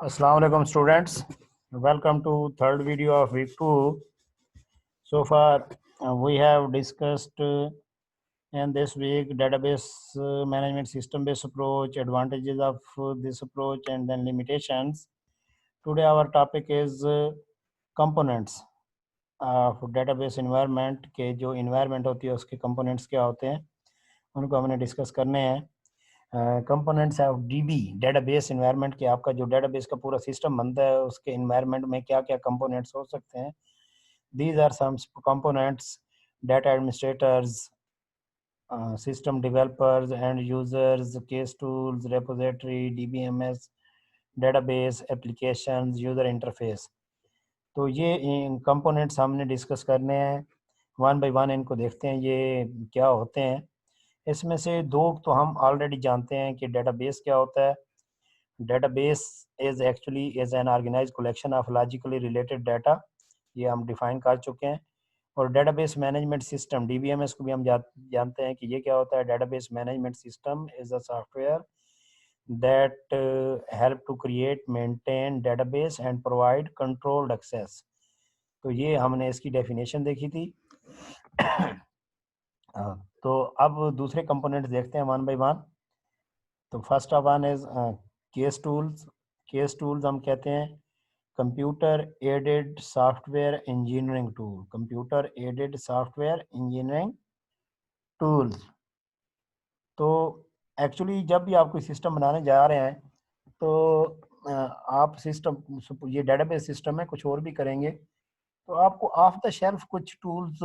Assalamu alaikum students. Welcome to third video of week 2. So far we have discussed in this week database management system based approach, advantages of this approach and then limitations. Today our topic is components of database environment के जो environment होती है उसके components क्या होते हैं उनको हमने डिस्कस करने हैं. Components of dB database environment के आपका जो डेटाबेस का पूरा सिस्टम बनता है उसके एनवायरनमेंट में क्या क्या कंपोनेंट्स हो सकते हैं. These are some components data administrators, system developers and users, case tools, repository, DBMS, database applications, user interface. तो ये कंपोनेंट्स हमने डिस्कस करने हैं. वन बाय वन इनको देखते हैं ये क्या होते हैं. इसमें से दो तो हम ऑलरेडी जानते हैं कि डेटाबेस क्या होता है. Database is actually is an organised collection of logically related data, ये हम डिफाइन कर चुके हैं. और डेटाबेस मैनेजमेंट सिस्टम डीबीएमएस को भी हम जानते हैं कि ये क्या होता है. Database management system is a software that help to create, maintain database and provide controlled access. तो ये हमने इसकी डेफिनेशन देखी थी. तो अब दूसरे कंपोनेंट्स देखते हैं वन बाय वन. तो first of one is case tools. Case tools हम कहते हैं computer aided software engineering tool. Computer aided software engineering tools. तो एक्चुअली जब भी आप कोई सिस्टम बनाने जा रहे हैं तो आप सिस्टम, ये डेटाबेस सिस्टम है, कुछ और भी करेंगे तो आपको ऑफ द शेल्फ कुछ टूल्स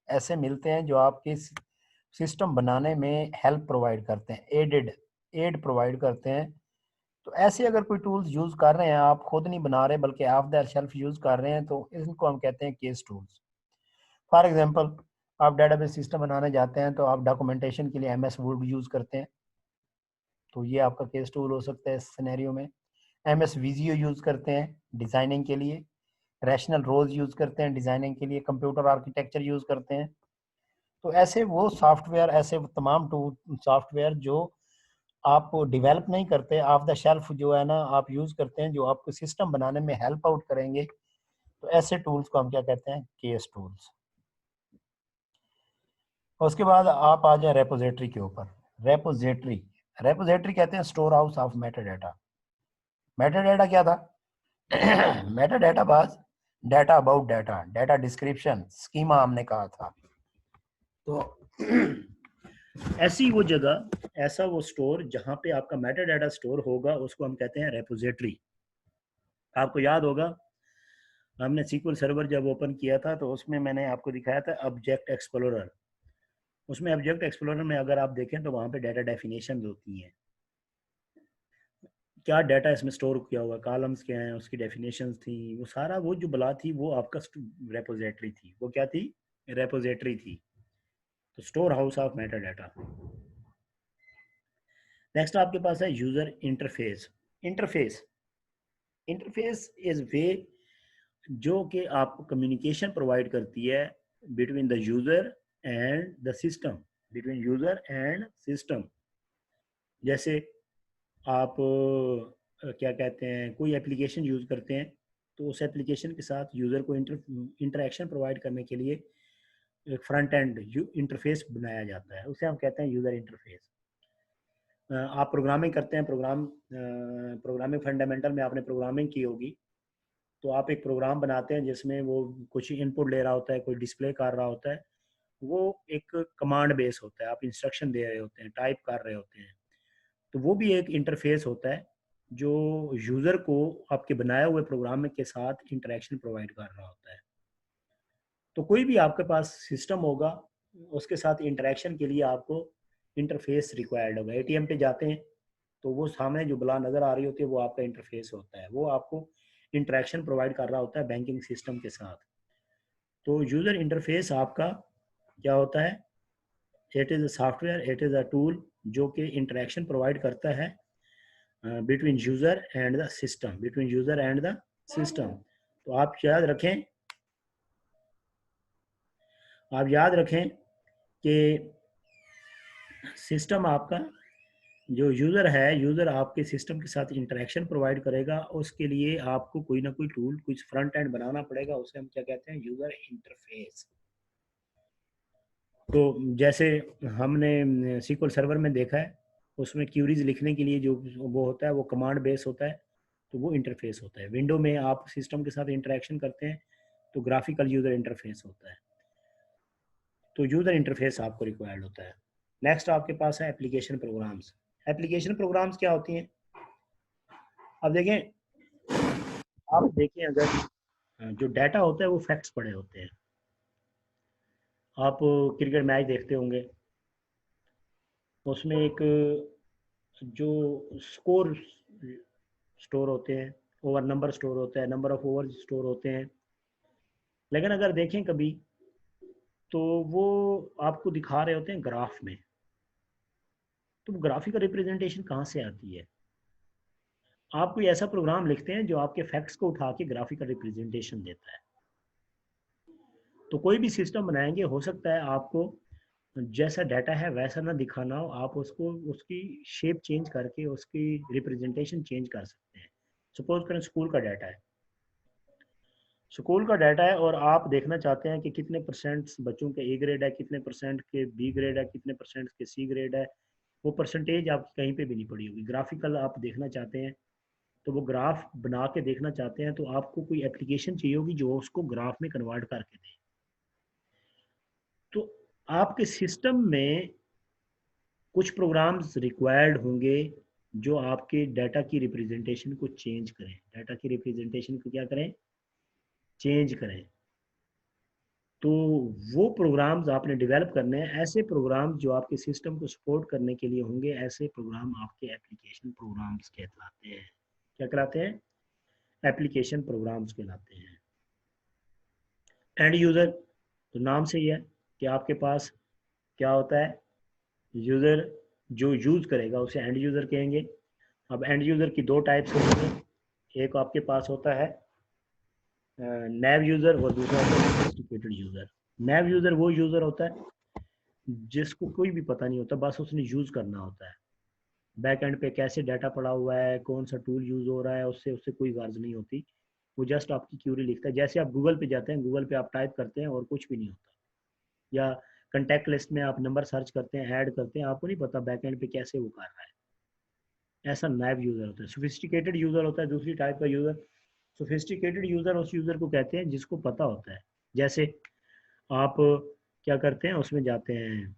ऐसे मिलते हैं जो आपके सिस्टम बनाने में हेल्प प्रोवाइड करते हैं, एड प्रोवाइड करते हैं. तो ऐसे अगर कोई टूल्स यूज़ कर रहे हैं, आप खुद नहीं बना रहे बल्कि ऑफ द शेल्फ यूज़ कर रहे हैं, तो इनको हम कहते हैं केस टूल्स. फॉर एग्जांपल, आप डेटाबेस सिस्टम बनाने जाते हैं तो आप डॉक्यूमेंटेशन के लिए एमएस वर्ड यूज़ करते हैं, तो ये आपका केस टूल हो सकता है इस सिनेरियो में. एमएस विजियो यूज़ करते हैं डिज़ाइनिंग के लिए. रैशनल रोज यूज़ करते हैं डिज़ाइनिंग के लिए. कंप्यूटर आर्किटेक्चर यूज़ करते हैं. तो ऐसे वो सॉफ्टवेयर, ऐसे तमाम टूल सॉफ्टवेयर जो आप डेवलप नहीं करते, ऑफ द शेल्फ जो है ना आप यूज़ करते हैं, जो आपको सिस्टम बनाने में हेल्प आउट करेंगे, तो ऐसे टूल्स को हम क्या कहते हैं, केस टूल्स. उसके बाद आप आ जाए रेपोजिटरी के ऊपर. रेपोजिटरी रेपोजिटरी कहते हैं store house of meta data. Meta data क्या था? मेटा डाटा बाज data about data, data description, schema हमने कहा था. तो ऐसी वो जगह, ऐसा वो स्टोर जहां पे आपका मेटा डाटा स्टोर होगा उसको हम कहते हैं रेपोजिटरी. आपको याद होगा हमने सीक्वल सर्वर जब ओपन किया था तो उसमें मैंने आपको दिखाया था ऑब्जेक्ट एक्सप्लोरर. उसमें ऑब्जेक्ट एक्सप्लोरर में अगर आप देखें तो वहाँ पे डाटा डेफिनेशन होती हैं, क्या डाटा इसमें स्टोर किया हुआ, कॉलम्स क्या हैं, उसकी डेफिनेशंस थी, वो सारा वो जो बला थी वो आपका रेपोजिटरी थी. वो क्या थी? रेपोजिटरी थी. तो store house of meta data. Next आपके पास है user interface. Interface interface is वे जो कि आपको कम्युनिकेशन प्रोवाइड करती है between the user and the system. Between user and system. जैसे आप क्या कहते हैं, कोई एप्लीकेशन यूज़ करते हैं तो उस एप्लीकेशन के साथ यूज़र को इंटरेक्शन प्रोवाइड करने के लिए एक फ्रंट एंड इंटरफेस बनाया जाता है, उसे हम कहते हैं यूज़र इंटरफेस. आप प्रोग्रामिंग करते हैं, प्रोग्रामिंग फंडामेंटल में आपने प्रोग्रामिंग की होगी, तो आप एक प्रोग्राम बनाते हैं जिसमें वो कुछ इनपुट ले रहा होता है, कोई डिस्प्ले कर रहा होता है. वो एक कमांड बेस होता है, आप इंस्ट्रक्शन दे रहे होते हैं, टाइप कर रहे होते हैं. तो वो भी एक इंटरफेस होता है जो यूज़र को आपके बनाए हुए प्रोग्राम के साथ इंटरेक्शन प्रोवाइड कर रहा होता है. तो कोई भी आपके पास सिस्टम होगा उसके साथ इंटरेक्शन के लिए आपको इंटरफेस रिक्वायर्ड होगा. एटीएम पे जाते हैं तो वो सामने जो बला नज़र आ रही होती है वो आपका इंटरफेस होता है, वो आपको इंटरेक्शन प्रोवाइड कर रहा होता है बैंकिंग सिस्टम के साथ. तो यूज़र इंटरफेस आपका क्या होता है? It is a software, it is a tool जो कि इंटरेक्शन प्रोवाइड करता है between user and the system, between user and the system. तो आप याद रखें कि सिस्टम आपका जो यूज़र है, यूज़र आपके सिस्टम के साथ इंटरेक्शन प्रोवाइड करेगा, उसके लिए आपको कोई ना कोई टूल, कुछ फ्रंट एंड बनाना पड़ेगा, उसे हम क्या कहते हैं, यूज़र इंटरफेस। तो जैसे हमने SQL सर्वर में देखा है, उसमें क्यूरीज लिखने के लिए जो वो होता है वो कमांड बेस होता है, तो वो इंटरफेस होता है। विंडो में आप सिस्टम के साथ इंटरेक्शन करते हैं तो ग्राफिकल यूज़र इंटरफेस होता है। तो यूज़र इंटरफेस आपको रिक्वायर्ड होता है। नेक्स्ट आपके पास है एप्लीकेशन प्रोग्राम्स। एप्लीकेशन प्रोग्राम्स क्या होती हैं? अब देखें, आप देखें अगर जो डाटा होता है वो फैक्ट्स पड़े होते हैं। आप क्रिकेट मैच देखते होंगे, उसमें एक जो स्कोर स्टोर होते हैं, ओवर नंबर स्टोर होता है, नंबर ऑफ ओवर स्टोर होते हैं। लेकिन अगर देखें कभी, तो वो आपको दिखा रहे होते हैं ग्राफ में। तो ग्राफिकल रिप्रेजेंटेशन कहाँ से आती है? आप कोई ऐसा प्रोग्राम लिखते हैं जो आपके फैक्ट्स को उठा के ग्राफिकल रिप्रेजेंटेशन देता है। तो कोई भी सिस्टम बनाएंगे, हो सकता है आपको जैसा डाटा है वैसा ना दिखाना हो, आप उसको उसकी शेप चेंज करके उसकी रिप्रेजेंटेशन चेंज कर सकते हैं। सपोज करें स्कूल का डाटा है, स्कूल का डाटा है और आप देखना चाहते हैं कि कितने परसेंट बच्चों के ए ग्रेड है, कितने परसेंट के बी ग्रेड है, कितने परसेंट के सी ग्रेड है। वो परसेंटेज आपकी कहीं पे भी नहीं पड़ी होगी, ग्राफिकल आप देखना चाहते हैं, तो वो ग्राफ बना के देखना चाहते हैं, तो आपको कोई एप्लीकेशन चाहिए होगी जो उसको ग्राफ में कन्वर्ट करके दे। तो आपके सिस्टम में कुछ प्रोग्राम्स रिक्वायर्ड होंगे जो आपके डाटा की रिप्रेजेंटेशन को चेंज करें, डाटा की रिप्रेजेंटेशन को क्या करें, चेंज करें। तो वो प्रोग्राम्स आपने डेवलप करने हैं, ऐसे प्रोग्राम्स जो आपके सिस्टम को सपोर्ट करने के लिए होंगे, ऐसे प्रोग्राम आपके एप्लीकेशन प्रोग्राम्स कहलाते हैं। क्या कहलाते हैं? एप्लीकेशन प्रोग्राम्स कहलाते हैं। एंड यूज़र, तो नाम से ही है कि आपके पास क्या होता है, यूज़र जो यूज़ करेगा उसे एंड यूज़र कहेंगे। अब एंड यूज़र की दो टाइप्स होती हैं, एक आपके पास होता है नैव यूज़र और दूसरा होता है सोफिस्टिकेटेड यूज़र। नैव यूज़र वो यूज़र होता है जिसको कोई भी पता नहीं होता, बस उसने यूज़ करना होता है। बैक एंड पे कैसे डाटा पड़ा हुआ है, कौन सा टूल यूज़ हो रहा है, उससे उससे कोई गर्ज नहीं होती। वो जस्ट आपकी क्यूरी लिखता है। जैसे आप गूगल पे जाते हैं, गूगल पे आप टाइप करते हैं और कुछ भी नहीं होता, या कंटेक्ट लिस्ट में आप नंबर सर्च करते हैं, ऐड करते हैं, आपको नहीं पता बैक एंड पे कैसे वो कर रहा है। ऐसा नैव यूज़र होता है। सोफिस्टिकेटेड यूज़र होता है दूसरी टाइप का यूज़र। सोफिस्टिकेटेड यूज़र उस यूज़र को कहते हैं जिसको पता होता है। जैसे आप क्या करते हैं, उसमें जाते हैं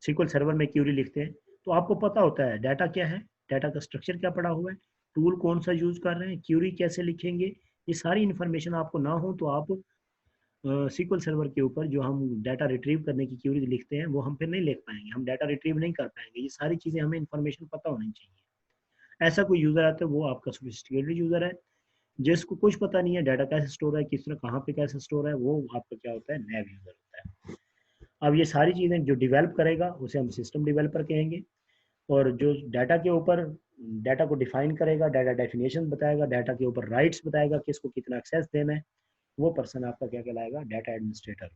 SQL सर्वर में क्यूरी लिखते हैं, तो आपको पता होता है डाटा क्या है, डाटा का स्ट्रक्चर क्या पड़ा हुआ है, टूल कौन सा यूज़ कर रहे हैं, क्यूरी कैसे लिखेंगे। ये सारी इन्फॉर्मेशन आपको ना हो तो आप SQL सर्वर के ऊपर जो हम डाटा रिट्रीव करने की क्यूरी लिखते हैं वो हम फिर नहीं लिख पाएंगे, हम डाटा रिट्रीव नहीं कर पाएंगे। ये सारी चीज़ें हमें इन्फॉर्मेशन पता होनी चाहिए। ऐसा कोई यूज़र आता है, वो आपका सोफिस्टिकेटेड यूज़र है। जिसको कुछ पता नहीं है डाटा कैसे स्टोर है, किस तरह कहाँ पे कैसे स्टोर है, वो आपका क्या होता है, नैव यूज़र होता है। अब ये सारी चीज़ें जो डेवलप करेगा उसे हम सिस्टम डेवलपर कहेंगे। और जो डाटा के ऊपर डाटा को डिफाइन करेगा, डाटा डेफिनेशन बताएगा, डाटा के ऊपर राइट्स बताएगा, किसको कितना एक्सेस देना है, वो पर्सन आपका क्या कहलाएगा, डाटा एडमिनिस्ट्रेटर।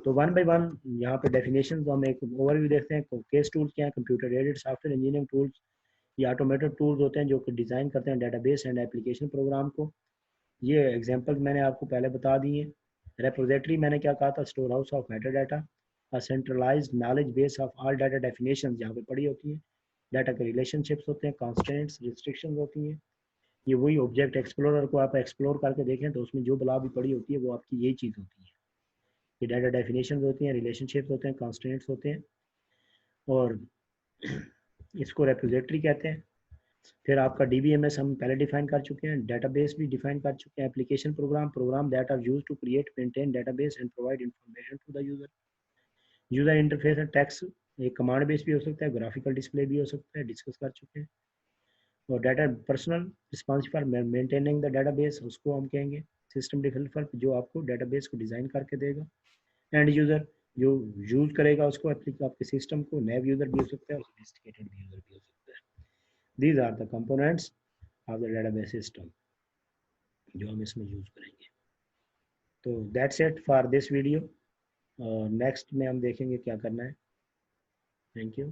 तो वन बाय वन यहाँ पे डेफिनेशन, तो हम एक ओवरव्यू देखते हैं। केस टूल्स क्या है, computer aided software engineering tools, ये ऑटोमेटेड टूल्स होते हैं जो कि डिज़ाइन करते हैं डेटाबेस एंड एप्लीकेशन प्रोग्राम को। ये एग्जांपल मैंने आपको पहले बता दी है। रेपोजिटरी मैंने क्या कहा था, store house of meta data, a centralised knowledge base of all data definition जहाँ पे पड़ी होती है। डाटा के रिलेशनशिप्स होते हैं, कॉन्स्टेंट्स, रिस्ट्रिक्शंस होती हैं। ये वही ऑब्जेक्ट एक्सप्लोरर को आप एक्सप्लोर करके देखें तो उसमें जो बला भी पड़ी होती है वो आपकी यही चीज़ होती है। ये डाटा डेफिनेशन होती हैं, रिलेशनशिप्स होते हैं, कॉन्स्टेंट्स होते हैं, और इसको रेपोजिटरी कहते हैं। फिर आपका DBMS हम पहले डिफाइन कर चुके हैं, डेटाबेस भी डिफाइन कर चुके हैं। Application program, program that are used to create maintain database and provide information to the user. User interface and text, एक कमांड बेस भी हो सकता है, ग्राफिकल डिस्प्ले भी हो सकता है, डिस्कस कर चुके हैं। और data personal responsible for maintaining the database, उसको हम कहेंगे सिस्टम डेवलपर, जो आपको डेटाबेस को डिज़ाइन करके देगा। एंड यूज़र, जो यूज करेगा उसको, आपके सिस्टम को, नैव यूज़र भी हो सकता है और सोफिस्टिकेटेड यूज़र भी हो सकता है। These are the components of the database system जो हम इसमें यूज करेंगे। तो that's it for this video. Next में हम देखेंगे क्या करना है। Thank you.